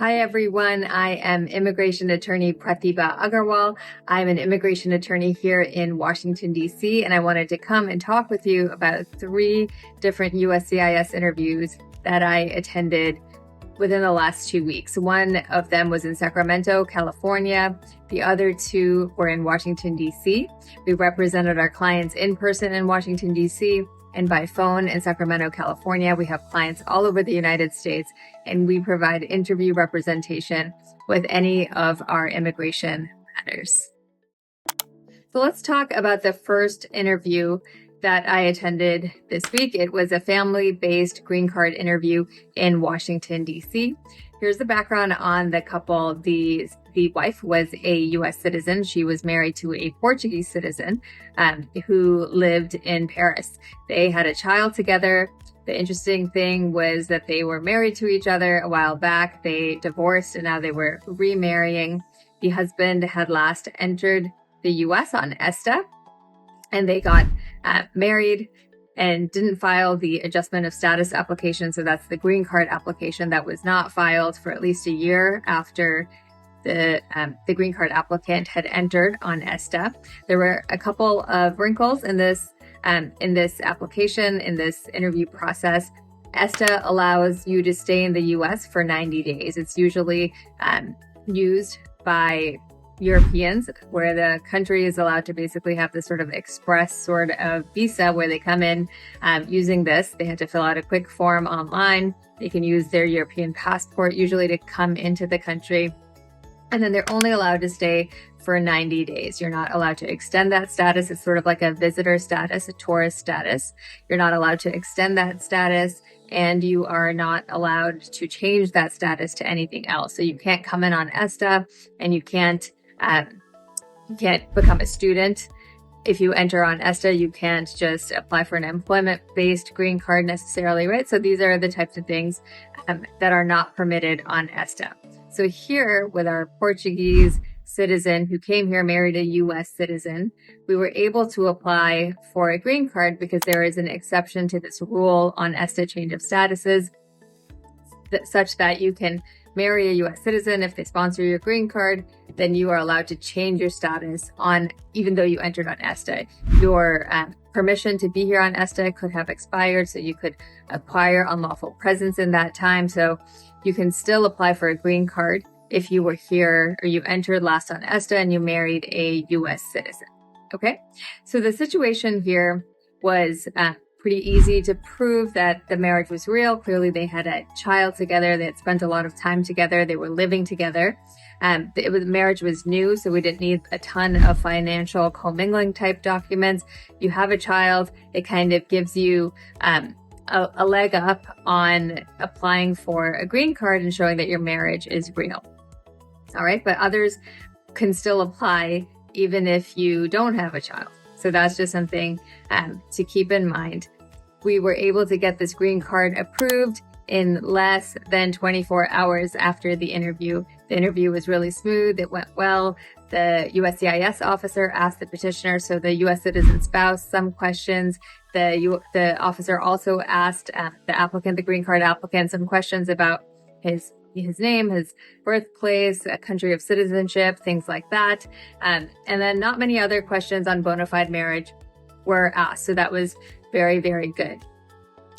Hi, everyone. I am immigration attorney Pratibha Agarwal. I'm an immigration attorney here in Washington, D.C., and I wanted to come and talk with you about 3 different USCIS interviews that I attended within the last 2 weeks. One of them was in Sacramento, California. The other 2 were in Washington, D.C. We represented our clients in person in Washington, D.C., and by phone in Sacramento, California. We have clients all over the United States, and we provide interview representation with any of our immigration matters. So let's talk about the first interview that I attended this week. It was a family-based green card interview in Washington, D.C. Here's the background on the couple. The wife was a U.S. citizen. She was married to a Portuguese citizen who lived in Paris. They had a child together. The interesting thing was that they were married to each other a while back. They divorced and now they were remarrying. The husband had last entered the U.S. on ESTA, and they got married and didn't file the adjustment of status application. So that's the green card application that was not filed for at least a year after the green card applicant had entered on ESTA. There were a couple of wrinkles in this application, in this interview process. ESTA allows you to stay in the U.S. for 90 days. It's usually used by Europeans, where the country is allowed to basically have this sort of express sort of visa where they come in using this. They have to fill out a quick form online. They can use their European passport usually to come into the country. And then they're only allowed to stay for 90 days. You're not allowed to extend that status. It's sort of like a visitor status, a tourist status. You're not allowed to extend that status, and you are not allowed to change that status to anything else. So you can't come in on ESTA, and you can't become a student. If you enter on ESTA, you can't just apply for an employment-based green card necessarily, right? So these are the types of things that are not permitted on ESTA. So here, with our Portuguese citizen who came here, married a U.S. citizen, we were able to apply for a green card because there is an exception to this rule on ESTA change of statuses, such that you can marry a U.S. citizen. If they sponsor your green card, then you are allowed to change your status even though you entered on ESTA. Your permission to be here on ESTA could have expired, so you could acquire unlawful presence in that time. So you can still apply for a green card if you were here or you entered last on ESTA and you married a U.S. citizen. Okay, so the situation here was pretty easy to prove that the marriage was real. Clearly, they had a child together. They had spent a lot of time together. They were living together. The marriage was new, so we didn't need a ton of financial commingling type documents. You have a child, it kind of gives you a leg up on applying for a green card and showing that your marriage is real. All right, but others can still apply even if you don't have a child. So that's just something to keep in mind. We were able to get this green card approved in less than 24 hours after the interview. The interview was really smooth. It went well. The USCIS officer asked the petitioner, so the U.S. citizen spouse, some questions. The officer also asked the applicant, the green card applicant, some questions about his name, his birthplace, a country of citizenship, things like that. And then not many other questions on bona fide marriage were asked. So that was very, very good.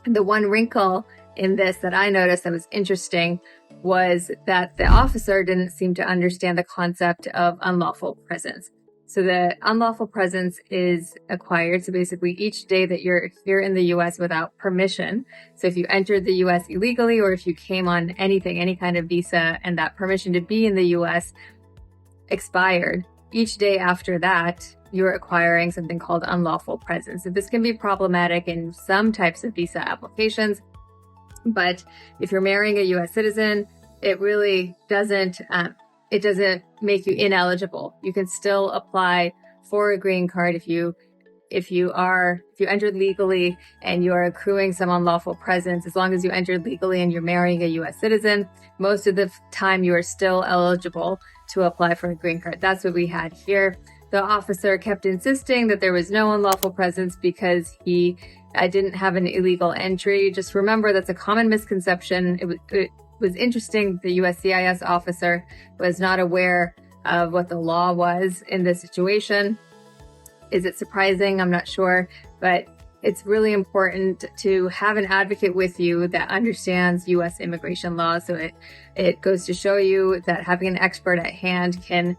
The one wrinkle in this that I noticed that was interesting was that the officer didn't seem to understand the concept of unlawful presence. So the unlawful presence is acquired. So basically each day that you're here in the U.S. without permission. So if you entered the U.S. illegally, or if you came on any kind of visa, and that permission to be in the U.S. expired, each day after that, you're acquiring something called unlawful presence. So this can be problematic in some types of visa applications. But if you're marrying a U.S. citizen, it really doesn't make you ineligible. You can still apply for a green card if you entered legally and you're accruing some unlawful presence. As long as you entered legally and you're marrying a U.S. citizen, most of the time you are still eligible to apply for a green card. That's what we had here. The officer kept insisting that there was no unlawful presence because he didn't have an illegal entry. Just remember, that's a common misconception. was interesting. The USCIS officer was not aware of what the law was in this situation. Is it surprising? I'm not sure, but it's really important to have an advocate with you that understands U.S. immigration law. So it goes to show you that having an expert at hand can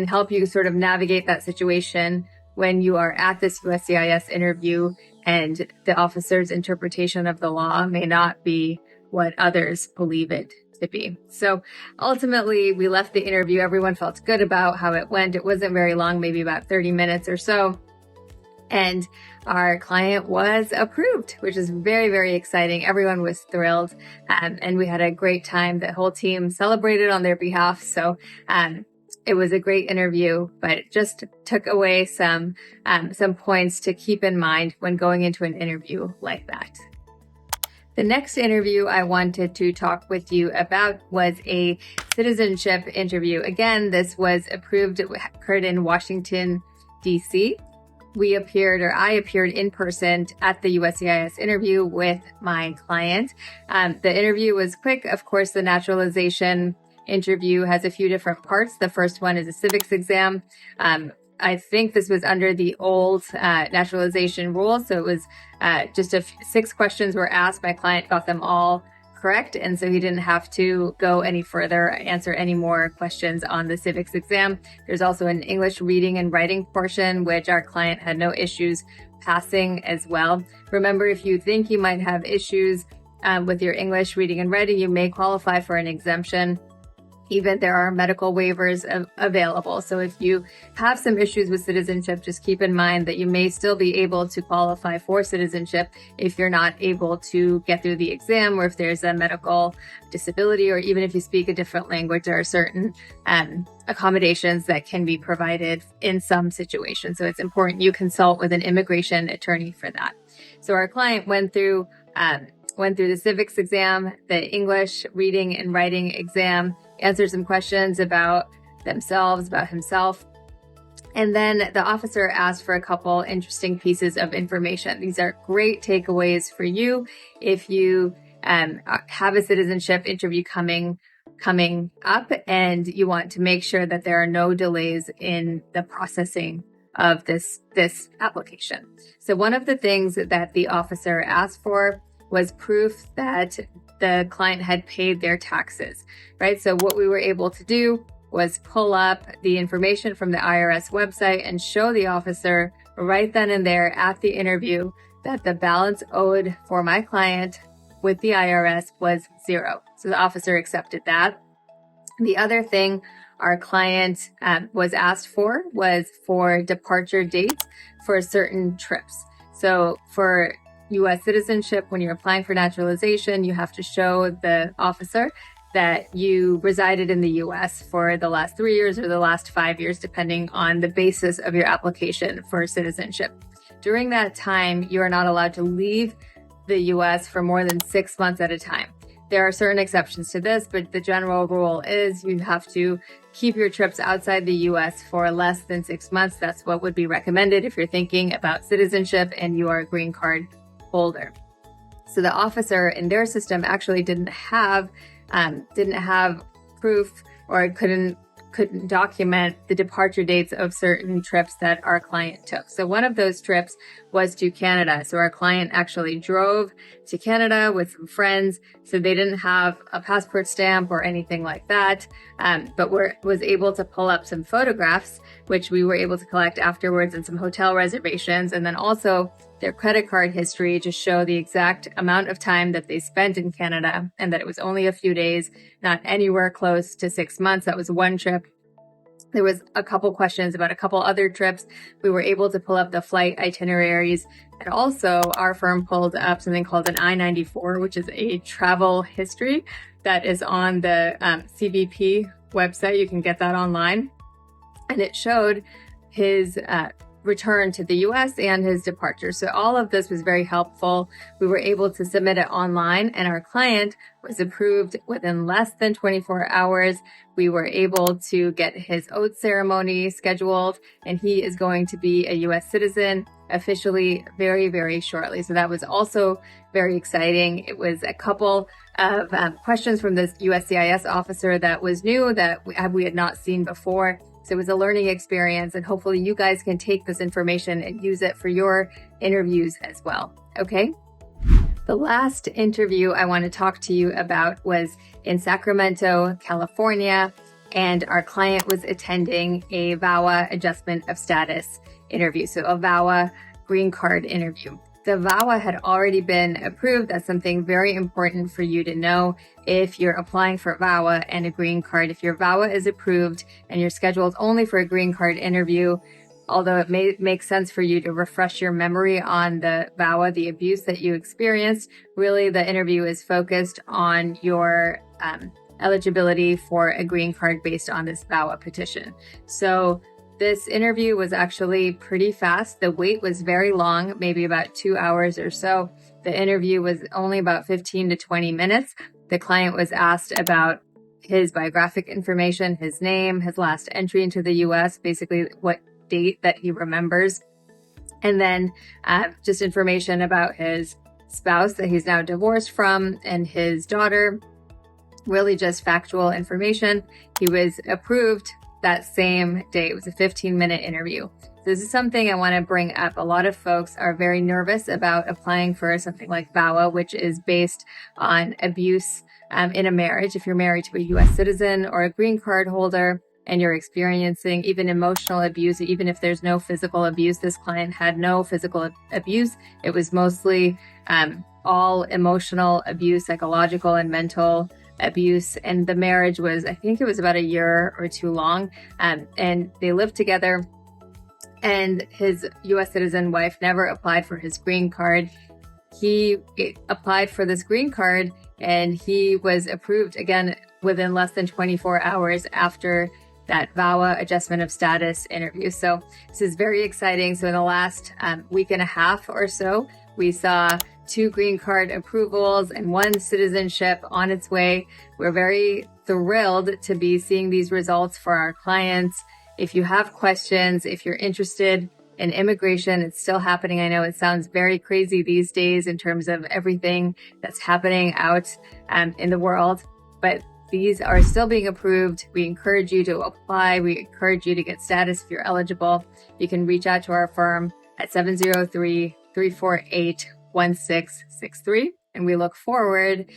help you sort of navigate that situation when you are at this USCIS interview and the officer's interpretation of the law may not be what others believe it to be. So ultimately, we left the interview. Everyone felt good about how it went. It wasn't very long, maybe about 30 minutes or so. And our client was approved, which is very, very exciting. Everyone was thrilled. And we had a great time. The whole team celebrated on their behalf. So it was a great interview, but it just took away some points to keep in mind when going into an interview like that. The next interview I wanted to talk with you about was a citizenship interview. Again, this was approved. It occurred in Washington, D.C. I appeared in person at the USCIS interview with my client. The interview was quick. Of course, the naturalization interview has a few different parts. The first one is a civics exam. I think this was under the old naturalization rules. So it was just 6 questions were asked. My client got them all correct. And so he didn't have to go any further, answer any more questions on the civics exam. There's also an English reading and writing portion, which our client had no issues passing as well. Remember, if you think you might have issues with your English reading and writing, you may qualify for an exemption. Even there are medical waivers available. So if you have some issues with citizenship, just keep in mind that you may still be able to qualify for citizenship if you're not able to get through the exam, or if there's a medical disability, or even if you speak a different language. There are certain accommodations that can be provided in some situations. So it's important you consult with an immigration attorney for that. So our client went through the civics exam, the English reading and writing exam, answered some questions about themselves, about himself. And then the officer asked for a couple interesting pieces of information. These are great takeaways for you if you have a citizenship interview coming up and you want to make sure that there are no delays in the processing of this application. So one of the things that the officer asked for was proof that the client had paid their taxes, right? So what we were able to do was pull up the information from the IRS website and show the officer right then and there at the interview that the balance owed for my client with the IRS was 0. So the officer accepted that. The other thing our client was asked for was for departure dates for certain trips. So for U.S. citizenship, when you're applying for naturalization, you have to show the officer that you resided in the U.S. for the last 3 years or the last 5 years, depending on the basis of your application for citizenship. During that time, you are not allowed to leave the U.S. for more than 6 months at a time. There are certain exceptions to this, but the general rule is you have to keep your trips outside the U.S. for less than 6 months. That's what would be recommended if you're thinking about citizenship and you are a green card holder. So the officer in their system actually didn't have proof or couldn't document the departure dates of certain trips that our client took. So one of those trips was to Canada. So our client actually drove to Canada with some friends. So they didn't have a passport stamp or anything like that, but was able to pull up some photographs, which we were able to collect afterwards, and some hotel reservations, and then also their credit card history to show the exact amount of time that they spent in Canada and that it was only a few days, not anywhere close to 6 months. That was one trip. There was a couple questions about a couple other trips. We were able to pull up the flight itineraries. And also our firm pulled up something called an I-94, which is a travel history that is on the CBP website. You can get that online. And it showed his return to the US and his departure. So all of this was very helpful. We were able to submit it online, and our client was approved within less than 24 hours. We were able to get his oath ceremony scheduled, and he is going to be a US citizen officially very, very shortly. So that was also very exciting. It was a couple of questions from this USCIS officer that was new that we had not seen before. So it was a learning experience, and hopefully you guys can take this information and use it for your interviews as well. Okay. The last interview I want to talk to you about was in Sacramento, California, and our client was attending a VAWA adjustment of status interview. So a VAWA green card interview. The VAWA had already been approved. That's something very important for you to know if you're applying for VAWA and a green card. If your VAWA is approved and you're scheduled only for a green card interview, although it may make sense for you to refresh your memory on the VAWA, the abuse that you experienced, really the interview is focused on your eligibility for a green card based on this VAWA petition. So this interview was actually pretty fast. The wait was very long, maybe about 2 hours or so. The interview was only about 15 to 20 minutes. The client was asked about his biographic information, his name, his last entry into the US, basically what date that he remembers, and then just information about his spouse that he's now divorced from and his daughter, really just factual information. He was approved that same day. It was a 15-minute interview. This is something I want to bring up. A lot of folks are very nervous about applying for something like VAWA, which is based on abuse in a marriage. If you're married to a US citizen or a green card holder and you're experiencing even emotional abuse, even if there's no physical abuse, this client had no physical abuse. It was mostly all emotional abuse, psychological and mental abuse. And the marriage was, I think it was about a year or two long. And they lived together, and his US citizen wife never applied for his green card. He applied for this green card and he was approved again within less than 24 hours after that VAWA adjustment of status interview. So this is very exciting. So in the last week and a half or so, we saw 2 green card approvals and 1 citizenship on its way. We're very thrilled to be seeing these results for our clients. If you have questions, if you're interested in immigration, it's still happening. I know it sounds very crazy these days in terms of everything that's happening out in the world, but these are still being approved. We encourage you to apply. We encourage you to get status if you're eligible. You can reach out to our firm at 703-348-1663, and we look forward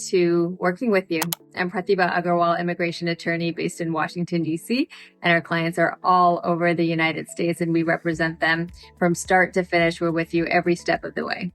to working with you. I'm Pratibha Agarwal, immigration attorney based in Washington, D.C., and our clients are all over the United States, and we represent them from start to finish. We're with you every step of the way.